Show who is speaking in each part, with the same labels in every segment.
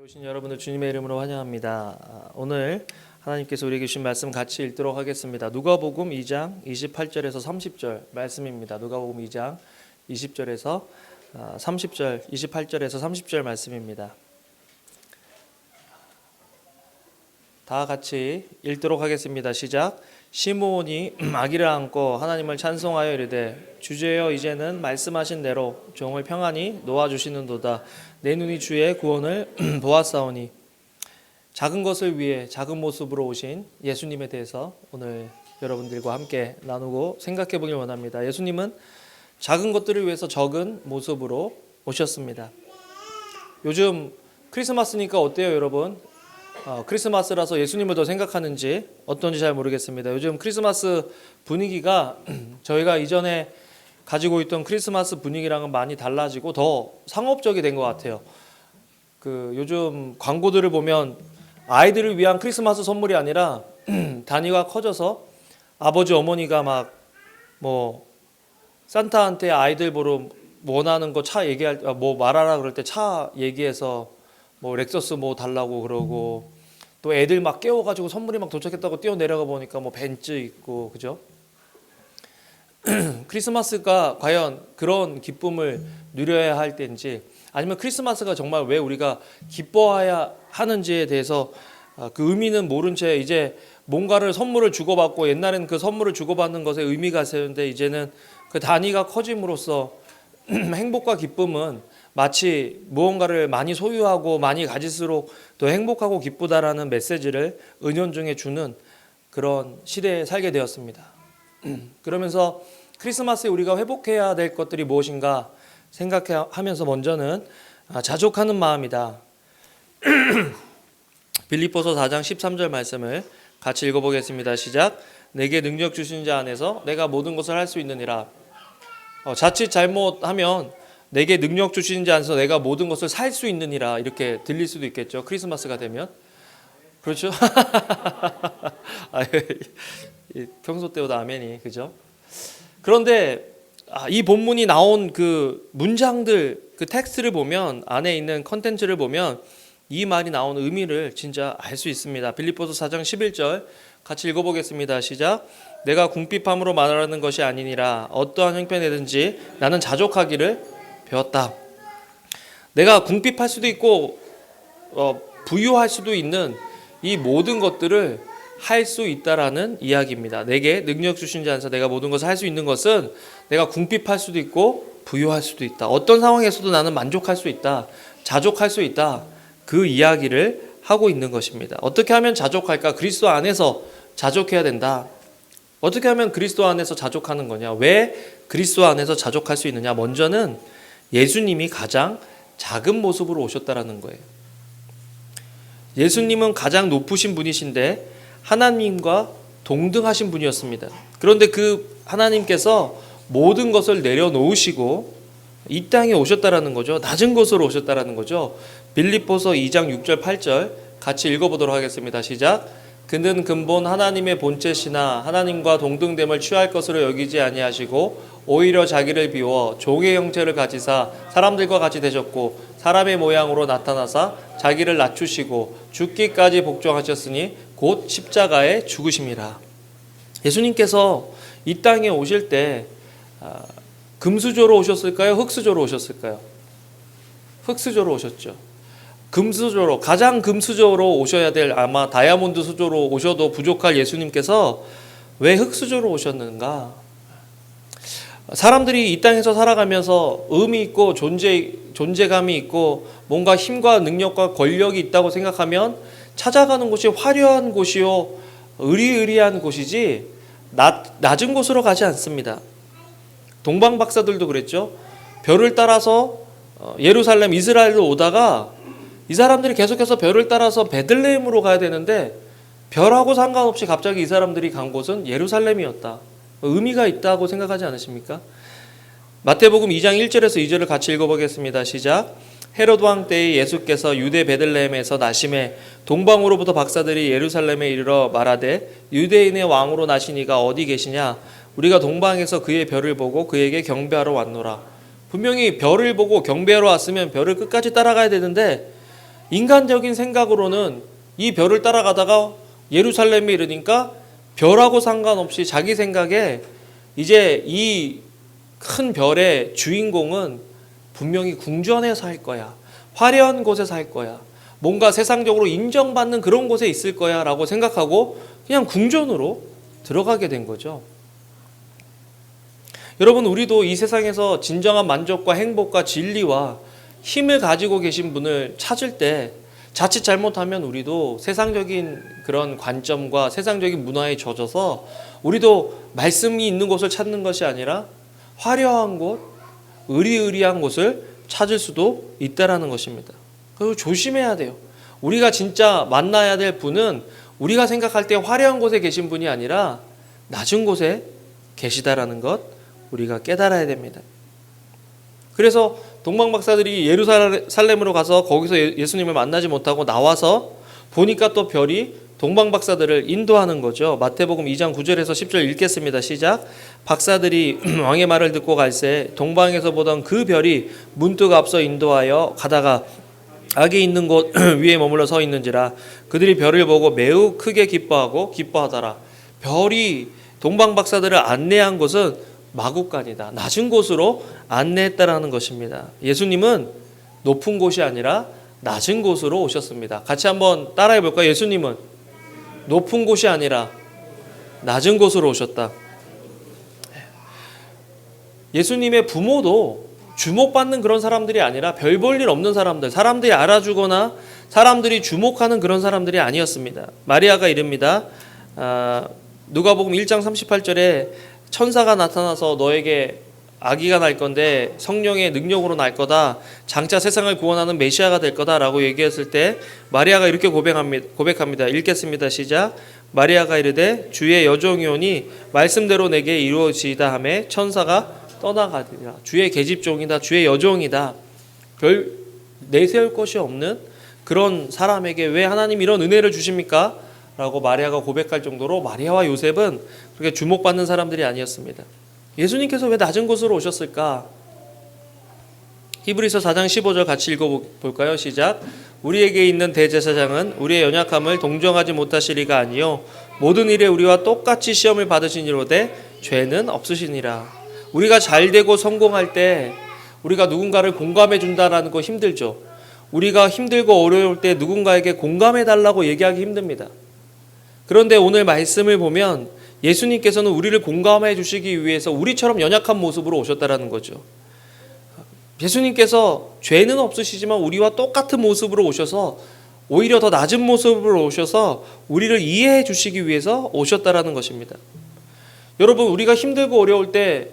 Speaker 1: 오신 여러분을 주님의 이름으로 환영합니다. 오늘 하나님께서 우리에게 주신 말씀 같이 읽도록 하겠습니다. 누가복음 2장 28절에서 30절 말씀입니다. 누가복음 2장 20절에서 30절, 28절에서 30절 말씀입니다. 다 같이 읽도록 하겠습니다. 시작. 시므온이 아기를 안고 하나님을 찬송하여 이르되 주제여 이제는 말씀하신 대로 종을 평안히 놓아주시는도다. 내 눈이 주의 구원을 보았사오니. 작은 것을 위해 작은 모습으로 오신 예수님에 대해서 오늘 여러분들과 함께 나누고 생각해 보길 원합니다. 예수님은 작은 것들을 위해서 적은 모습으로 오셨습니다. 요즘 크리스마스니까 어때요, 여러분? 크리스마스라서 예수님을 더 생각하는지 어떤지 잘 모르겠습니다. 요즘 크리스마스 분위기가 저희가 이전에 가지고 있던 크리스마스 분위기랑은 많이 달라지고 더 상업적이 된 것 같아요. 요즘 광고들을 보면 아이들을 위한 크리스마스 선물이 아니라 단위가 커져서 아버지 어머니가 막 산타한테 아이들 보러 원하는 거 차 얘기할 때 말하라 그럴 때 차 얘기해서 렉서스 달라고 그러고, 또 애들 막 깨워가지고 선물이 막 도착했다고 뛰어 내려가 보니까 벤츠 있고, 그죠? 크리스마스가 과연 그런 기쁨을 누려야 할 때인지, 아니면 크리스마스가 정말 왜 우리가 기뻐해야 하는지에 대해서 그 의미는 모른 채 이제 뭔가를 선물을 주고받고, 옛날에는 그 선물을 주고받는 것에 의미가 있었는데 이제는 그 단위가 커짐으로써 행복과 기쁨은 마치 무언가를 많이 소유하고 많이 가질수록 더 행복하고 기쁘다라는 메시지를 은연중에 주는 그런 시대에 살게 되었습니다. 그러면서 크리스마스에 우리가 회복해야 될 것들이 무엇인가 생각하면서 먼저는 자족하는 마음이다. 빌립보서 4장 13절 말씀을 같이 읽어보겠습니다. 시작. 내게 능력 주신 자 안에서 내가 모든 것을 할 수 있느니라. 자칫 잘못하면 내게 능력 주신 자 안에서 내가 모든 것을 살 수 있느니라 이렇게 들릴 수도 있겠죠. 크리스마스가 되면. 그렇죠? 평소 때보다 아멘이, 그죠? 그런데 이 본문이 나온 그 문장들, 그 텍스트를 보면, 안에 있는 컨텐츠를 보면 이 말이 나온 의미를 진짜 알 수 있습니다. 빌립보서 4장 11절 같이 읽어보겠습니다. 시작. 내가 궁핍함으로 말하는 것이 아니니라. 어떠한 형편이든지 나는 자족하기를 배웠다. 내가 궁핍할 수도 있고 부유할 수도 있는 이 모든 것들을 할 수 있다라는 이야기입니다. 내게 능력 주신 자 안에서 내가 모든 것을 할 수 있는 것은 내가 궁핍할 수도 있고 부유할 수도 있다. 어떤 상황에서도 나는 만족할 수 있다. 자족할 수 있다. 그 이야기를 하고 있는 것입니다. 어떻게 하면 자족할까? 그리스도 안에서 자족해야 된다. 어떻게 하면 그리스도 안에서 자족하는 거냐? 왜 그리스도 안에서 자족할 수 있느냐? 먼저는 예수님이 가장 작은 모습으로 오셨다라는 거예요. 예수님은 가장 높으신 분이신데 하나님과 동등하신 분이었습니다. 그런데 그 하나님께서 모든 것을 내려놓으시고 이 땅에 오셨다라는 거죠. 낮은 곳으로 오셨다라는 거죠. 빌립보서 2장 6절 8절 같이 읽어보도록 하겠습니다. 시작. 그는 근본 하나님의 본체시나 하나님과 동등됨을 취할 것으로 여기지 아니하시고 오히려 자기를 비워 종의 형체를 가지사 사람들과 같이 되셨고 사람의 모양으로 나타나사 자기를 낮추시고 죽기까지 복종하셨으니 곧 십자가에 죽으심이라. 예수님께서 이 땅에 오실 때 금수저로 오셨을까요? 흙수저로 오셨을까요? 흙수저로 오셨죠. 금수저로, 가장 금수저로 오셔야 될, 아마 다이아몬드 수저로 오셔도 부족할 예수님께서 왜 흙수저로 오셨는가? 사람들이 이 땅에서 살아가면서 의미 있고 존재감이 있고 뭔가 힘과 능력과 권력이 있다고 생각하면 찾아가는 곳이 화려한 곳이요 의리의리한 곳이지 낮은 곳으로 가지 않습니다. 동방 박사들도 그랬죠. 별을 따라서 예루살렘, 이스라엘로 오다가 이 사람들이 계속해서 별을 따라서 베들레헴으로 가야 되는데 별하고 상관없이 갑자기 이 사람들이 간 곳은 예루살렘이었다. 의미가 있다고 생각하지 않으십니까? 마태복음 2장 1절에서 2절을 같이 읽어보겠습니다. 시작. 헤롯 왕 때에 예수께서 유대 베들레헴에서 나심에 동방으로부터 박사들이 예루살렘에 이르러 말하되 유대인의 왕으로 나시니가 어디 계시냐? 우리가 동방에서 그의 별을 보고 그에게 경배하러 왔노라. 분명히 별을 보고 경배하러 왔으면 별을 끝까지 따라가야 되는데 인간적인 생각으로는 이 별을 따라가다가 예루살렘에 이르니까 별하고 상관없이 자기 생각에 이제 이 큰 별의 주인공은 분명히 궁전에서 할 거야. 화려한 곳에서 할 거야. 뭔가 세상적으로 인정받는 그런 곳에 있을 거야 라고 생각하고 그냥 궁전으로 들어가게 된 거죠. 여러분, 우리도 이 세상에서 진정한 만족과 행복과 진리와 힘을 가지고 계신 분을 찾을 때 자칫 잘못하면 우리도 세상적인 그런 관점과 세상적인 문화에 젖어서 우리도 말씀이 있는 곳을 찾는 것이 아니라 화려한 곳, 의리의리한 곳을 찾을 수도 있다라는 것입니다. 그리고 조심해야 돼요. 우리가 진짜 만나야 될 분은 우리가 생각할 때 화려한 곳에 계신 분이 아니라 낮은 곳에 계시다라는 것 우리가 깨달아야 됩니다. 그래서 동방박사들이 예루살렘으로 가서 거기서 예수님을 만나지 못하고 나와서 보니까 또 별이 동방박사들을 인도하는 거죠. 마태복음 2장 9절에서 10절 읽겠습니다. 시작. 박사들이 왕의 말을 듣고 갈새 동방에서 보던 그 별이 문득 앞서 인도하여 가다가 악이 있는 곳 위에 머물러 서 있는지라 그들이 별을 보고 매우 크게 기뻐하더라. 별이 동방박사들을 안내한 곳은 마국간이다. 낮은 곳으로 안내했다라는 것입니다. 예수님은 높은 곳이 아니라 낮은 곳으로 오셨습니다. 같이 한번 따라해 볼까요? 예수님은 높은 곳이 아니라 낮은 곳으로 오셨다. 예수님의 부모도 주목받는 그런 사람들이 아니라 별 볼 일 없는 사람들, 사람들이 알아주거나 사람들이 주목하는 그런 사람들이 아니었습니다. 마리아가 이릅니다. 누가복음 1장 38절에 천사가 나타나서 너에게 아기가 날 건데 성령의 능력으로 날 거다. 장차 세상을 구원하는 메시아가 될 거다라고 얘기했을 때 마리아가 이렇게 고백합니다. 읽겠습니다. 시작. 마리아가 이르되 주의 여종이오니 말씀대로 내게 이루어지이다 하매 천사가 떠나가리라. 주의 계집종이다. 주의 여종이다. 별 내세울 것이 없는 그런 사람에게 왜 하나님 이런 은혜를 주십니까? 라고 마리아가 고백할 정도로 마리아와 요셉은 그렇게 주목받는 사람들이 아니었습니다. 예수님께서 왜 낮은 곳으로 오셨을까? 히브리서 4장 15절 같이 읽어볼까요? 시작. 우리에게 있는 대제사장은 우리의 연약함을 동정하지 못하시리가 아니요 모든 일에 우리와 똑같이 시험을 받으시니로되 죄는 없으시니라. 우리가 잘되고 성공할 때 우리가 누군가를 공감해 준다라는 거 힘들죠. 우리가 힘들고 어려울 때 누군가에게 공감해 달라고 얘기하기 힘듭니다. 그런데 오늘 말씀을 보면 예수님께서는 우리를 공감해 주시기 위해서 우리처럼 연약한 모습으로 오셨다라는 거죠. 예수님께서 죄는 없으시지만 우리와 똑같은 모습으로 오셔서 오히려 더 낮은 모습으로 오셔서 우리를 이해해 주시기 위해서 오셨다라는 것입니다. 여러분, 우리가 힘들고 어려울 때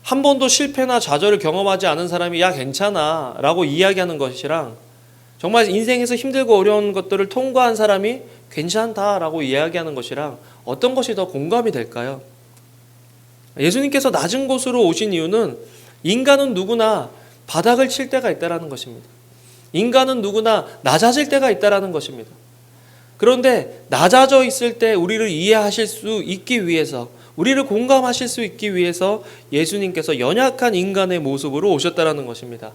Speaker 1: 한 번도 실패나 좌절을 경험하지 않은 사람이 야 괜찮아 라고 이야기하는 것이랑 정말 인생에서 힘들고 어려운 것들을 통과한 사람이 괜찮다라고 이야기하는 것이랑 어떤 것이 더 공감이 될까요? 예수님께서 낮은 곳으로 오신 이유는 인간은 누구나 바닥을 칠 때가 있다는 것입니다. 인간은 누구나 낮아질 때가 있다는 것입니다. 그런데 낮아져 있을 때 우리를 이해하실 수 있기 위해서 우리를 공감하실 수 있기 위해서 예수님께서 연약한 인간의 모습으로 오셨다는 것입니다.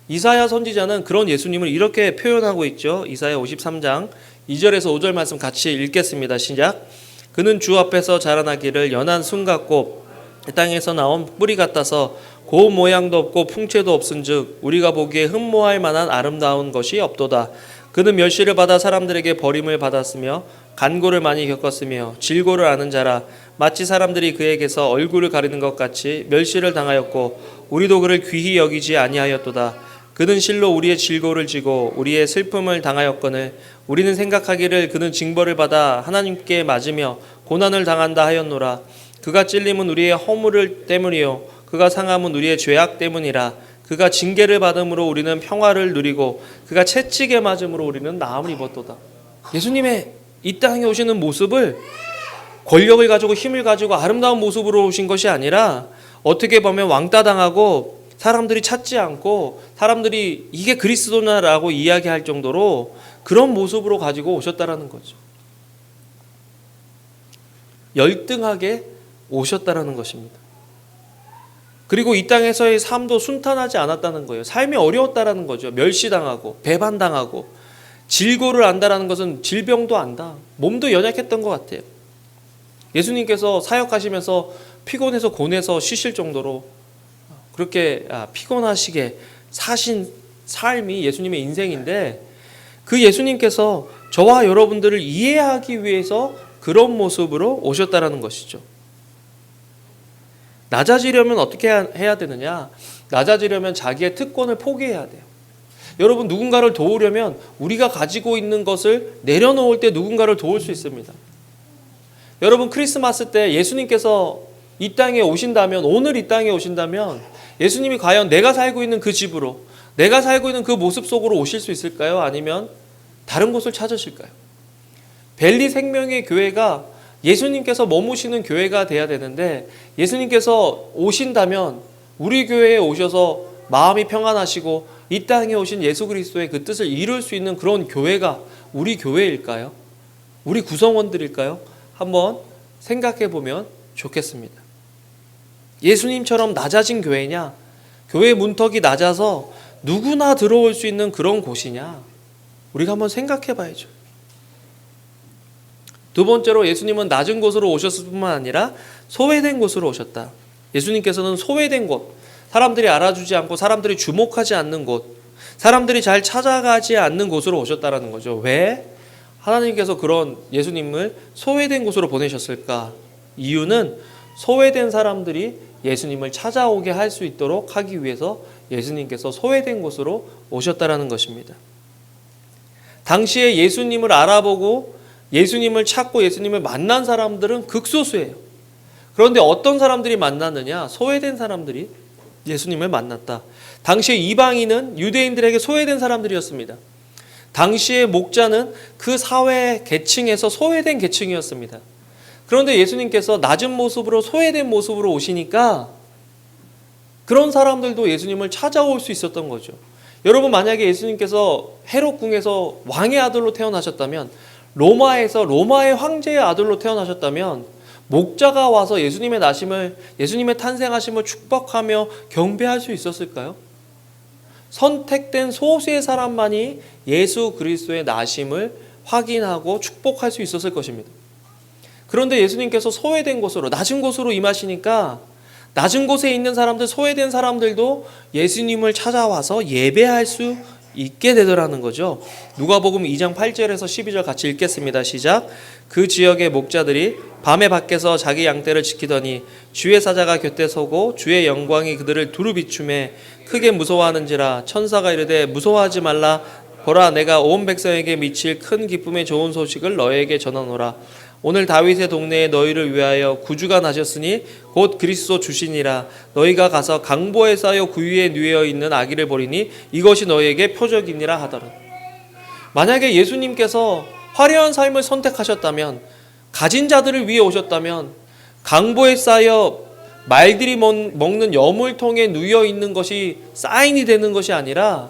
Speaker 1: 이사야 선지자는 그런 예수님을 이렇게 표현하고 있죠. 이사야 53장 2절에서 5절 말씀 같이 읽겠습니다. 시작. 그는 주 앞에서 자라나기를 연한 순 같고 땅에서 나온 뿌리 같아서 고운 모양도 없고 풍채도 없은즉 우리가 보기에 흠모할 만한 아름다운 것이 없도다. 그는 멸시를 받아 사람들에게 버림을 받았으며 간고를 많이 겪었으며 질고를 아는 자라. 마치 사람들이 그에게서 얼굴을 가리는 것 같이 멸시를 당하였고 우리도 그를 귀히 여기지 아니하였도다. 그는 실로 우리의 질고를 지고 우리의 슬픔을 당하였거늘 우리는 생각하기를 그는 징벌을 받아 하나님께 맞으며 고난을 당한다 하였노라. 그가 찔림은 우리의 허물 때문이요 그가 상함은 우리의 죄악 때문이라. 그가 징계를 받음으로 우리는 평화를 누리고 그가 채찍에 맞음으로 우리는 나음을 입었도다. 예수님의 이 땅에 오시는 모습을 권력을 가지고 힘을 가지고 아름다운 모습으로 오신 것이 아니라 어떻게 보면 왕따 당하고 사람들이 찾지 않고 사람들이 이게 그리스도냐라고 이야기할 정도로 그런 모습으로 가지고 오셨다라는 거죠. 열등하게 오셨다라는 것입니다. 그리고 이 땅에서의 삶도 순탄하지 않았다는 거예요. 삶이 어려웠다라는 거죠. 멸시당하고 배반당하고, 질고를 안다라는 것은 질병도 안다. 몸도 연약했던 것 같아요. 예수님께서 사역하시면서 피곤해서 곤해서 쉬실 정도로 그렇게 피곤하시게 사신 삶이 예수님의 인생인데, 그 예수님께서 저와 여러분들을 이해하기 위해서 그런 모습으로 오셨다라는 것이죠. 낮아지려면 어떻게 해야 되느냐? 낮아지려면 자기의 특권을 포기해야 돼요. 여러분, 누군가를 도우려면 우리가 가지고 있는 것을 내려놓을 때 누군가를 도울 수 있습니다. 여러분, 크리스마스 때 예수님께서 이 땅에 오신다면, 오늘 이 땅에 오신다면 예수님이 과연 내가 살고 있는 그 집으로, 내가 살고 있는 그 모습 속으로 오실 수 있을까요? 아니면 다른 곳을 찾으실까요? 벨리 생명의 교회가 예수님께서 머무시는 교회가 돼야 되는데, 예수님께서 오신다면 우리 교회에 오셔서 마음이 평안하시고 이 땅에 오신 예수 그리스도의 그 뜻을 이룰 수 있는 그런 교회가 우리 교회일까요? 우리 구성원들일까요? 한번 생각해 보면 좋겠습니다. 예수님처럼 낮아진 교회냐? 교회 문턱이 낮아서 누구나 들어올 수 있는 그런 곳이냐? 우리가 한번 생각해 봐야죠. 두 번째로, 예수님은 낮은 곳으로 오셨을 뿐만 아니라 소외된 곳으로 오셨다. 예수님께서는 소외된 곳, 사람들이 알아주지 않고 사람들이 주목하지 않는 곳, 사람들이 잘 찾아가지 않는 곳으로 오셨다라는 거죠. 왜 하나님께서 그런 예수님을 소외된 곳으로 보내셨을까? 이유는 소외된 사람들이 예수님을 찾아오게 할 수 있도록 하기 위해서 예수님께서 소외된 곳으로 오셨다라는 것입니다. 당시에 예수님을 알아보고 예수님을 찾고 예수님을 만난 사람들은 극소수예요. 그런데 어떤 사람들이 만났느냐? 소외된 사람들이 예수님을 만났다. 당시에 이방인은 유대인들에게 소외된 사람들이었습니다. 당시의 목자는 그 사회 계층에서 소외된 계층이었습니다. 그런데 예수님께서 낮은 모습으로, 소외된 모습으로 오시니까 그런 사람들도 예수님을 찾아올 수 있었던 거죠. 여러분, 만약에 예수님께서 헤롯 궁에서 왕의 아들로 태어나셨다면, 로마에서 로마의 황제의 아들로 태어나셨다면, 목자가 와서 예수님의 나심을, 예수님의 탄생하심을 축복하며 경배할 수 있었을까요? 선택된 소수의 사람만이 예수 그리스도의 나심을 확인하고 축복할 수 있었을 것입니다. 그런데 예수님께서 소외된 곳으로, 낮은 곳으로 임하시니까 낮은 곳에 있는 사람들, 소외된 사람들도 예수님을 찾아와서 예배할 수 있게 되더라는 거죠. 누가복음 2장 8절에서 12절 같이 읽겠습니다. 시작. 그 지역의 목자들이 밤에 밖에서 자기 양떼를 지키더니 주의 사자가 곁에 서고 주의 영광이 그들을 두루 비추매 크게 무서워하는지라. 천사가 이르되 무서워하지 말라. 보라, 내가 온 백성에게 미칠 큰 기쁨의 좋은 소식을 너희에게 전하노라. 오늘 다윗의 동네에 너희를 위하여 구주가 나셨으니 곧 그리스도 주시니라. 너희가 가서 강보에 쌓여 구유에 누워 있는 아기를 보리니 이것이 너희에게 표적이니라 하더라. 만약에 예수님께서 화려한 삶을 선택하셨다면, 가진 자들을 위해 오셨다면, 강보에 쌓여 말들이 먹는 여물통에 누워 있는 것이 사인이 되는 것이 아니라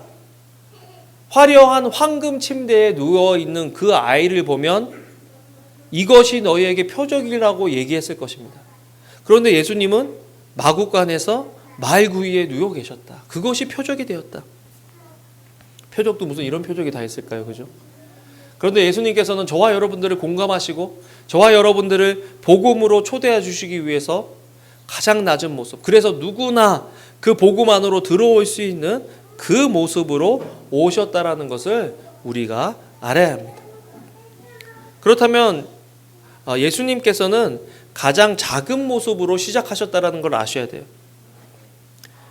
Speaker 1: 화려한 황금 침대에 누워 있는 그 아이를 보면 이것이 너희에게 표적이라고 얘기했을 것입니다. 그런데 예수님은 마구간에서 말구이에 누워 계셨다. 그것이 표적이 되었다. 표적도 무슨 이런 표적이 다 있을까요? 그죠? 그런데 예수님께서는 저와 여러분들을 공감하시고 저와 여러분들을 복음으로 초대해 주시기 위해서 가장 낮은 모습, 그래서 누구나 그 복음 안으로 들어올 수 있는 그 모습으로 오셨다라는 것을 우리가 알아야 합니다. 그렇다면 예수님께서는 가장 작은 모습으로 시작하셨다는 걸 아셔야 돼요.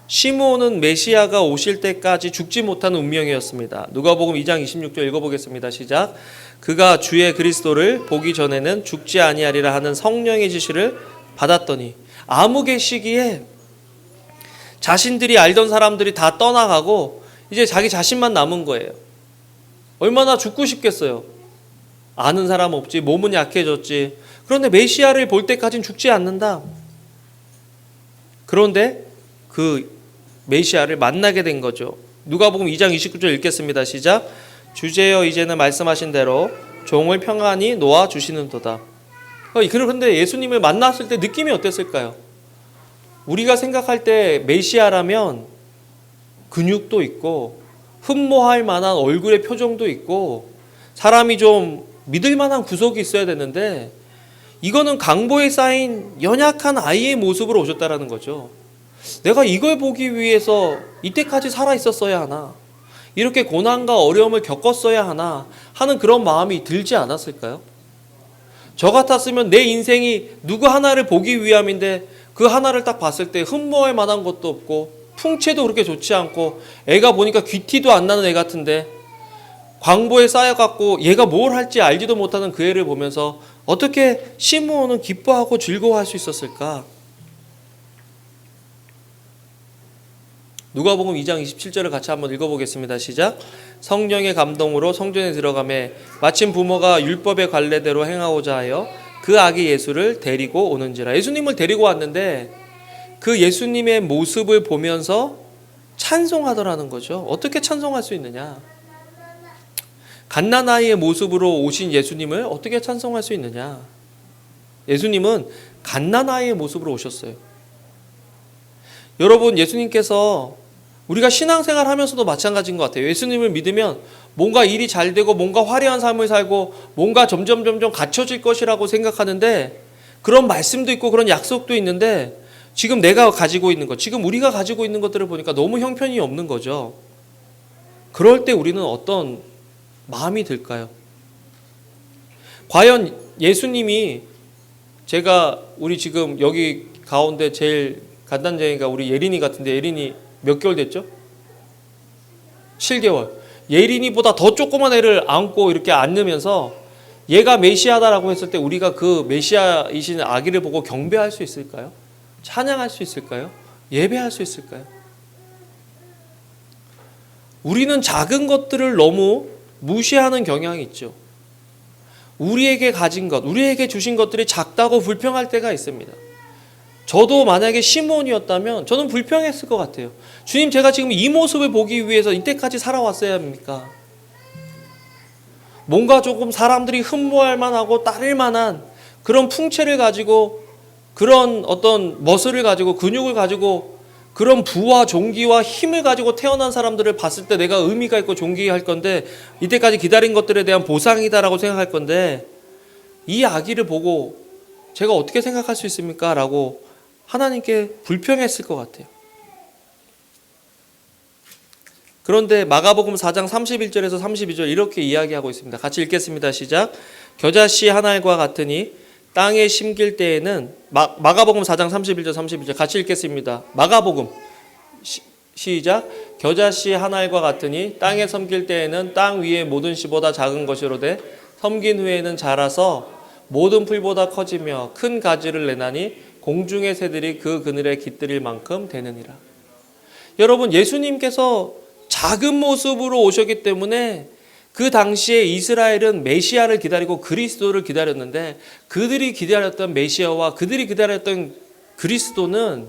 Speaker 1: 시므온은 메시아가 오실 때까지 죽지 못한 운명이었습니다. 누가복음 2장 26절 읽어보겠습니다. 시작. 그가 주의 그리스도를 보기 전에는 죽지 아니하리라 하는 성령의 지시를 받았더니, 암흑의 시기에 자신들이 알던 사람들이 다 떠나가고 이제 자기 자신만 남은 거예요. 얼마나 죽고 싶겠어요. 아는 사람 없지, 몸은 약해졌지. 그런데 메시아를 볼 때까지는 죽지 않는다. 그런데 그 메시아를 만나게 된 거죠. 누가복음 2장 29절 읽겠습니다. 시작. 주제여 이제는 말씀하신 대로 종을 평안히 놓아주시는도다. 그런데 예수님을 만났을 때 느낌이 어땠을까요? 우리가 생각할 때 메시아라면 근육도 있고 흠모할 만한 얼굴의 표정도 있고 사람이 좀 믿을 만한 구석이 있어야 되는데 이거는 강보에 쌓인 연약한 아이의 모습으로 오셨다라는 거죠. 내가 이걸 보기 위해서 이때까지 살아 있었어야 하나? 이렇게 고난과 어려움을 겪었어야 하나? 하는 그런 마음이 들지 않았을까요? 저 같았으면 내 인생이 누구 하나를 보기 위함인데 그 하나를 딱 봤을 때 흠모할 만한 것도 없고 풍채도 그렇게 좋지 않고 애가 보니까 귀티도 안 나는 애 같은데 광보에 쌓여갖고 얘가 뭘 할지 알지도 못하는 그 애를 보면서 어떻게 시므온은 기뻐하고 즐거워할 수 있었을까? 누가복음 2장 27절을 같이 한번 읽어보겠습니다. 시작. 성령의 감동으로 성전에 들어가매 마침 부모가 율법의 관례대로 행하고자 하여 그 아기 예수를 데리고 오는지라. 예수님을 데리고 왔는데 그 예수님의 모습을 보면서 찬송하더라는 거죠. 어떻게 찬송할 수 있느냐? 갓난아이의 모습으로 오신 예수님을 어떻게 찬송할 수 있느냐? 예수님은 갓난아이의 모습으로 오셨어요. 여러분, 예수님께서 우리가 신앙생활 하면서도 마찬가지인 것 같아요. 예수님을 믿으면 뭔가 일이 잘 되고 뭔가 화려한 삶을 살고 뭔가 점점 갖춰질 것이라고 생각하는데 그런 말씀도 있고 그런 약속도 있는데 지금 내가 가지고 있는 것, 지금 우리가 가지고 있는 것들을 보니까 너무 형편이 없는 거죠. 그럴 때 우리는 어떤 마음이 들까요? 과연 예수님이 제가 우리 지금 여기 가운데 제일 간단쟁이가 우리 예린이 같은데 예린이 몇 개월 됐죠? 7개월. 예린이보다 더 조그만 애를 안고 이렇게 안으면서 얘가 메시아다라고 했을 때 우리가 그 메시아이신 아기를 보고 경배할 수 있을까요? 찬양할 수 있을까요? 예배할 수 있을까요? 우리는 작은 것들을 너무 무시하는 경향이 있죠. 우리에게 가진 것, 우리에게 주신 것들이 작다고 불평할 때가 있습니다. 저도 만약에 시므온이었다면 저는 불평했을 것 같아요. 주님, 제가 지금 이 모습을 보기 위해서 이때까지 살아왔어야 합니까? 뭔가 조금 사람들이 흠모할 만하고 따를 만한 그런 풍채를 가지고 그런 어떤 머슬을 가지고 근육을 가지고 그런 부와 종기와 힘을 가지고 태어난 사람들을 봤을 때 내가 의미가 있고 존귀할 건데 이때까지 기다린 것들에 대한 보상이다라고 생각할 건데 이 아기를 보고 제가 어떻게 생각할 수 있습니까? 라고 하나님께 불평했을 것 같아요. 그런데 마가복음 4장 31절에서 32절 이렇게 이야기하고 있습니다. 같이 읽겠습니다. 시작. 겨자씨 한 알과 같으니 땅에 심길 때에는 마가복음 4장 31절 32절 같이 읽겠습니다. 마가복음 시작. 겨자씨 한 알과 같으니 땅에 섬길 때에는 땅 위의 모든 씨보다 작은 것이로되 섬긴 후에는 자라서 모든 풀보다 커지며 큰 가지를 내나니 공중의 새들이 그 그늘에 깃들일 만큼 되느니라. 여러분, 예수님께서 작은 모습으로 오셨기 때문에 그 당시에 이스라엘은 메시아를 기다리고 그리스도를 기다렸는데 그들이 기다렸던 메시아와 그들이 기다렸던 그리스도는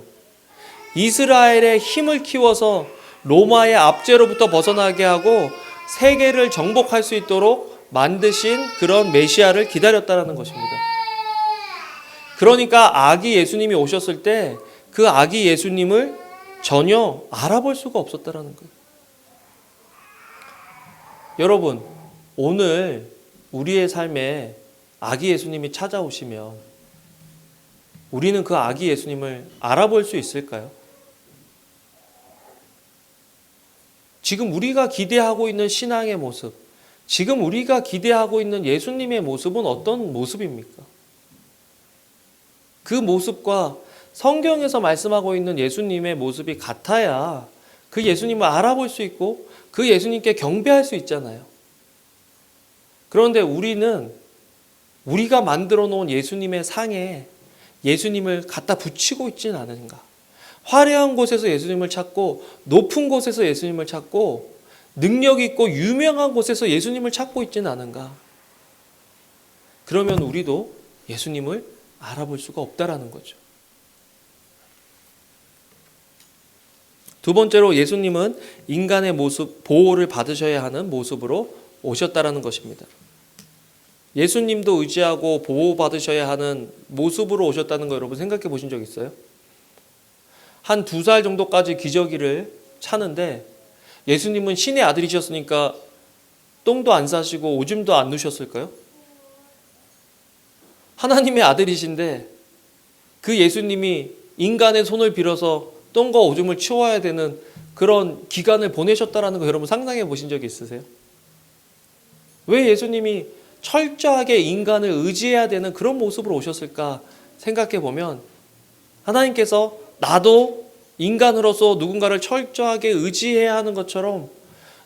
Speaker 1: 이스라엘의 힘을 키워서 로마의 압제로부터 벗어나게 하고 세계를 정복할 수 있도록 만드신 그런 메시아를 기다렸다는 것입니다. 그러니까 아기 예수님이 오셨을 때 그 아기 예수님을 전혀 알아볼 수가 없었다는 거예요. 여러분, 오늘 우리의 삶에 아기 예수님이 찾아오시면 우리는 그 아기 예수님을 알아볼 수 있을까요? 지금 우리가 기대하고 있는 신앙의 모습, 지금 우리가 기대하고 있는 예수님의 모습은 어떤 모습입니까? 그 모습과 성경에서 말씀하고 있는 예수님의 모습이 같아야 그 예수님을 알아볼 수 있고 그 예수님께 경배할 수 있잖아요. 그런데 우리는 우리가 만들어 놓은 예수님의 상에 예수님을 갖다 붙이고 있지는 않은가? 화려한 곳에서 예수님을 찾고 높은 곳에서 예수님을 찾고 능력 있고 유명한 곳에서 예수님을 찾고 있지는 않은가? 그러면 우리도 예수님을 알아볼 수가 없다라는 거죠. 두 번째로 예수님은 인간의 모습, 보호를 받으셔야 하는 모습으로 오셨다라는 것입니다. 예수님도 의지하고 보호받으셔야 하는 모습으로 오셨다는 거 여러분 생각해 보신 적 있어요? 한 2살 정도까지 기저귀를 차는데 예수님은 신의 아들이셨으니까 똥도 안 싸시고 오줌도 안 누셨을까요? 하나님의 아들이신데 그 예수님이 인간의 손을 빌어서 똥과 오줌을 치워야 되는 그런 기간을 보내셨다라는 거 여러분 상상해 보신 적이 있으세요? 왜 예수님이 철저하게 인간을 의지해야 되는 그런 모습으로 오셨을까 생각해 보면 하나님께서 나도 인간으로서 누군가를 철저하게 의지해야 하는 것처럼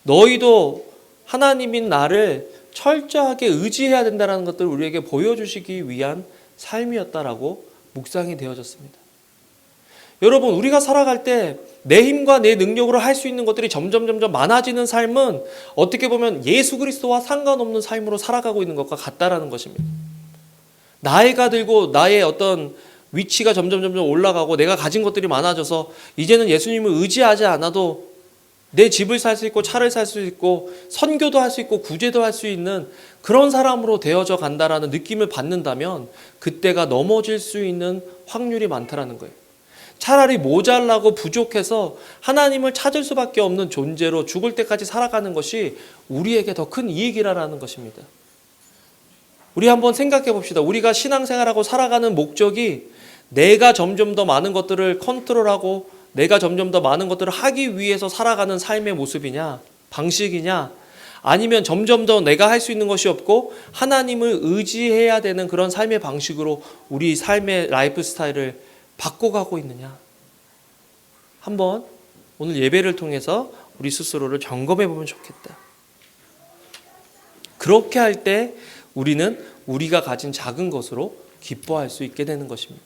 Speaker 1: 너희도 하나님인 나를 철저하게 의지해야 된다는 것들을 우리에게 보여주시기 위한 삶이었다라고 묵상이 되어졌습니다. 여러분, 우리가 살아갈 때 내 힘과 내 능력으로 할 수 있는 것들이 점점 많아지는 삶은 어떻게 보면 예수 그리스도와 상관없는 삶으로 살아가고 있는 것과 같다라는 것입니다. 나이가 들고 나의 어떤 위치가 점점 올라가고 내가 가진 것들이 많아져서 이제는 예수님을 의지하지 않아도 내 집을 살 수 있고 차를 살 수 있고 선교도 할 수 있고 구제도 할 수 있는 그런 사람으로 되어져 간다라는 느낌을 받는다면 그때가 넘어질 수 있는 확률이 많다라는 거예요. 차라리 모자라고 부족해서 하나님을 찾을 수밖에 없는 존재로 죽을 때까지 살아가는 것이 우리에게 더 큰 이익이라는 것입니다. 우리 한번 생각해 봅시다. 우리가 신앙생활하고 살아가는 목적이 내가 점점 더 많은 것들을 컨트롤하고 내가 점점 더 많은 것들을 하기 위해서 살아가는 삶의 모습이냐, 방식이냐, 아니면 점점 더 내가 할 수 있는 것이 없고 하나님을 의지해야 되는 그런 삶의 방식으로 우리 삶의 라이프 스타일을 바꿔가고 있느냐. 한번 오늘 예배를 통해서 우리 스스로를 점검해 보면 좋겠다. 그렇게 할 때 우리는 우리가 가진 작은 것으로 기뻐할 수 있게 되는 것입니다.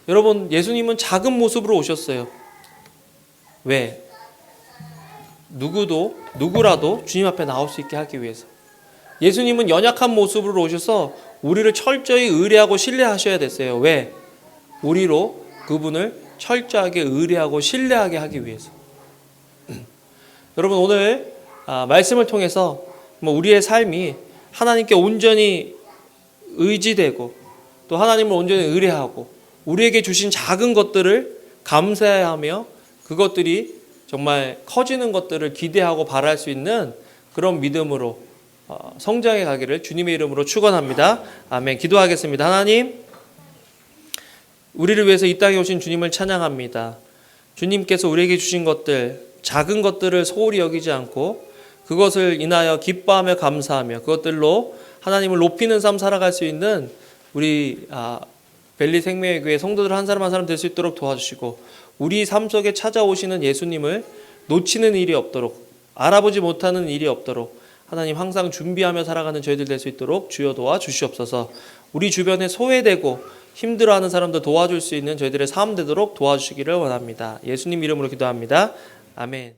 Speaker 1: 여러분, 예수님은 작은 모습으로 오셨어요. 왜? 누구라도 주님 앞에 나올 수 있게 하기 위해서. 예수님은 연약한 모습으로 오셔서 우리를 철저히 의뢰하고 신뢰하셔야 됐어요. 왜? 우리로 그분을 철저하게 의뢰하고 신뢰하게 하기 위해서. 여러분, 오늘 말씀을 통해서 우리의 삶이 하나님께 온전히 의지되고 또 하나님을 온전히 의뢰하고 우리에게 주신 작은 것들을 감사하며 그것들이 정말 커지는 것들을 기대하고 바랄 수 있는 그런 믿음으로 성장해 가기를 주님의 이름으로 축원합니다. 아멘. 기도하겠습니다. 하나님, 우리를 위해서 이 땅에 오신 주님을 찬양합니다. 주님께서 우리에게 주신 것들, 작은 것들을 소홀히 여기지 않고 그것을 인하여 기뻐하며 감사하며 그것들로 하나님을 높이는 삶 살아갈 수 있는 우리 벨리 생명의 교회 성도들 한 사람 한 사람 될 수 있도록 도와주시고 우리 삶 속에 찾아오시는 예수님을 놓치는 일이 없도록 알아보지 못하는 일이 없도록 하나님 항상 준비하며 살아가는 저희들 될 수 있도록 주여 도와주시옵소서. 우리 주변에 소외되고 힘들어하는 사람들 도와줄 수 있는 저희들의 삶 되도록 도와주시기를 원합니다. 예수님 이름으로 기도합니다. 아멘.